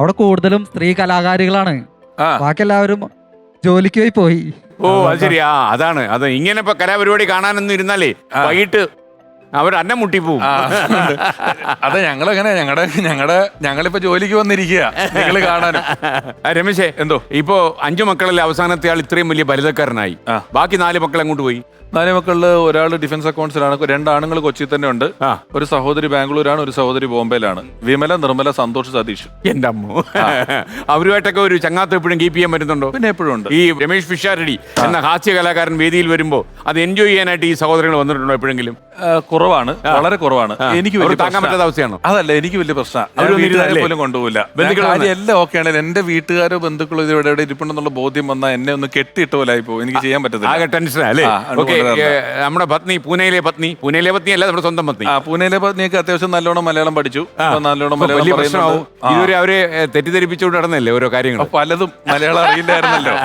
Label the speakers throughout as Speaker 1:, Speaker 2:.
Speaker 1: അവിടെ കൂടുതലും സ്ത്രീ കലാകാരികളാണ്.
Speaker 2: ആ.
Speaker 1: ബാക്കി എല്ലാവരും ജോലിക്ക് പോയി.
Speaker 3: ഓ അത് ശരി. അതാണ് അത്. ഇങ്ങനെ ഇപ്പൊ കലാപരിപാടി കാണാനൊന്നും ഇരുന്നാലേ വൈകിട്ട് അവർ അന്നം മുട്ടിപ്പോവും.
Speaker 2: അതെ, ഞങ്ങളെങ്ങനെ ഞങ്ങളിപ്പോ ജോലിക്ക് വന്നിരിക്കുക നിങ്ങള് കാണാനും.
Speaker 3: രമേശേ,
Speaker 2: എന്തോ
Speaker 3: ഇപ്പോ 5 മക്കളിൽ അവസാനത്തെ ആൾ ഇത്രയും വലിയ ബലിതക്കാരനായി. ബാക്കി 4 മക്കൾ അങ്ങോട്ട് പോയി.
Speaker 2: 4 മക്കളില് ഒരാൾ ഡിഫൻസ് അക്കൗണ്ട്സിലാണ്, 2 ആണുങ്ങൾ കൊച്ചി തന്നെ ഉണ്ട്. ഒരു സഹോദരി ബാംഗ്ലൂരാണ്, ഒരു സഹോദരി ബോംബെയിലാണ്. വിമല, നിർമ്മല, സന്തോഷ്, സതീഷ്.
Speaker 3: എന്റെ അമ്മോ, അവരുമായിട്ടൊക്കെ ഒരു ചങ്ങാത്തം എപ്പോഴും കീപ്പ് ചെയ്യാൻ പറ്റുന്നുണ്ടോ?
Speaker 2: പിന്നെ എപ്പോഴും ഉണ്ട്.
Speaker 3: ഈ രമേഷ് പിഷാരടി എന്ന ഹാസ്യ കലാകാരൻ വേദിയിൽ വരുമ്പോ അത് എൻജോയ് ചെയ്യാനായിട്ട് ഈ സഹോദരങ്ങൾ വന്നിട്ടുണ്ടോ എപ്പോഴെങ്കിലും?
Speaker 2: കുറവാണ്, വളരെ കുറവാണ്. എനിക്ക്
Speaker 3: താങ്ങാൻ പറ്റാത്ത അവസ്ഥയാണോ?
Speaker 2: അതല്ല, എനിക്ക് വലിയ പ്രശ്നമാണ്. പോലും കൊണ്ടുപോകില്ല. എല്ലാം ഓക്കെ ആണെങ്കിൽ എന്റെ വീട്ടുകാരോ ബന്ധുക്കളോ ഇത് ഇവിടെ ഇരിപ്പുണ്ടെന്നുള്ള ബോധ്യം വന്നാൽ എന്നെ ഒന്ന് കെട്ടിയിട്ട പോലെ ആയി പോകും. എനിക്ക് ചെയ്യാൻ പറ്റത്തില്ല.
Speaker 3: ആകെ ടെൻഷൻ അല്ലേ? നമ്മുടെ പത്നി, പൂനെയിലെ പത്നി അല്ല, നമ്മുടെ സ്വന്തം പത്നി.
Speaker 2: പൂനെയിലെ പത്നിയൊക്കെ അത്യാവശ്യം നല്ലോണം മലയാളം പഠിച്ചു. നല്ലോണം മലയാളം
Speaker 3: പ്രശ്നമാവും. ഇതുവരെ അവരെ തെറ്റിദ്ധരിപ്പിച്ചുകൊണ്ട് നടന്നല്ലേ ഓരോ കാര്യങ്ങൾ.
Speaker 2: പലതും മലയാളം അറിയില്ലായിരുന്നല്ലോ.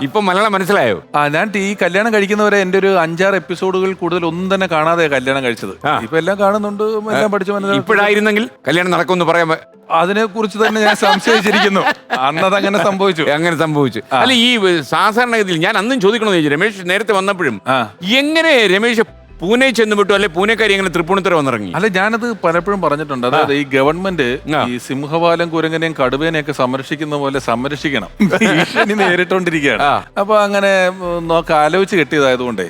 Speaker 3: ഇപ്പൊ മലയാളം മനസ്സിലായോ?
Speaker 2: ഞാൻ ഈ കല്യാണം കഴിക്കുന്നവരെ എന്റെ ഒരു 5-6 എപ്പിസോഡുകൾ കൂടുതൽ ഒന്നും തന്നെ കാണാതെ കല്യാണം കഴിച്ചത്. ഇപ്പൊ എല്ലാം കാണുന്നുണ്ട്, എല്ലാം പഠിച്ചു.
Speaker 3: ഇപ്പോഴായിരുന്നെങ്കിൽ കല്യാണം നടക്കുമെന്ന് പറയാൻ
Speaker 2: അതിനെ കുറിച്ച് തന്നെ ഞാൻ സംശയിച്ചിരിക്കുന്നു. അന്നത് അങ്ങനെ സംഭവിച്ചു.
Speaker 3: അല്ല, ഈ സാധാരണഗതിയിൽ ഞാൻ അന്നും ചോദിക്കണമെന്ന് ചോദിച്ചു. രമേശ് നേരത്തെ വന്നപ്പോഴും എങ്ങനെ രമേശ് പൂനെ ചെന്ന് വിട്ടു, അല്ലെ പൂനെക്കാരി എങ്ങനെ തൃപ്പൂണിത്തുറ വന്നിറങ്ങി?
Speaker 2: അല്ല, ഞാനത് പലപ്പോഴും പറഞ്ഞിട്ടുണ്ട്. അതായത് ഈ ഗവൺമെന്റ് ഈ സിംഹവാലം, കുരങ്ങനെയും കടുവേനെയൊക്കെ സംരക്ഷിക്കുന്ന പോലെ സംരക്ഷിക്കണം. ഭീഷണി നേരിട്ടോണ്ടിരിക്കുകയാണ്. അപ്പൊ അങ്ങനെ ആലോചിച്ച് കെട്ടിയതായതുകൊണ്ടേ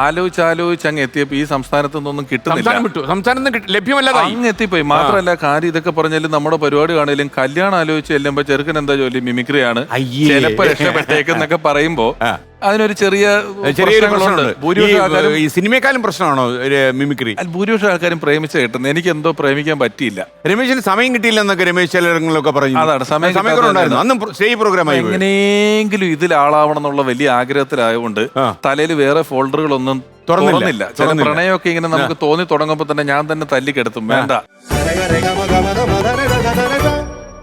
Speaker 2: ആലോചിച്ച് അങ്ങ് എത്തിയപ്പോ ഈ സംസ്ഥാനത്ത് നിന്നൊന്നും കിട്ടുന്നില്ല.
Speaker 3: സംസ്ഥാനത്ത് ലഭ്യമല്ലാതെ
Speaker 2: അങ്ങ് എത്തിപ്പോയി. മാത്രമല്ല, കാര്യം ഇതൊക്കെ പറഞ്ഞാലും നമ്മുടെ പരിപാടി കാണലും കല്യാണം ആലോചിച്ച് ചെല്ലുമ്പോ ചെറുക്കൻ എന്താ ജോലി? മിമിക്രിയാണ്. ചിലപ്പോ രക്ഷപ്പെട്ടേക്കെന്നൊക്കെ പറയുമ്പോ അതിനൊരു ചെറിയൊരു പ്രശ്നമുണ്ട്. ഭൂരിപക്ഷം ആൾക്കാരും
Speaker 3: ഈ സിനിമയെക്കാളും പ്രശ്നമാണോ മിമിക്രി?
Speaker 2: ഭൂരിപക്ഷം ആൾക്കാരും പ്രേമിച്ച് കിട്ടുന്നത്. എനിക്ക് എന്തോ പ്രേമിക്കാൻ പറ്റിയില്ല.
Speaker 3: രമേശിന് സമയം കിട്ടിയില്ല എന്നൊക്കെ രമേശ് ചിലരങ്ങളൊക്കെ പറഞ്ഞു.
Speaker 2: അതാണ്
Speaker 3: സമയം. അന്നും സ്റ്റേജ് പ്രോഗ്രാം
Speaker 2: എങ്ങനെയെങ്കിലും ഇതിൽ ആളാവണം എന്നുള്ള വലിയ ആഗ്രഹത്തിലായതുകൊണ്ട് തലയിൽ വേറെ ഫോൾഡറുകളൊന്നും തുറന്നില്ല. ചില പ്രണയമൊക്കെ ഇങ്ങനെ നമുക്ക് തോന്നി തുടങ്ങുമ്പോ തന്നെ ഞാൻ തന്നെ തല്ലിക്കെടുത്തും. വേണ്ട.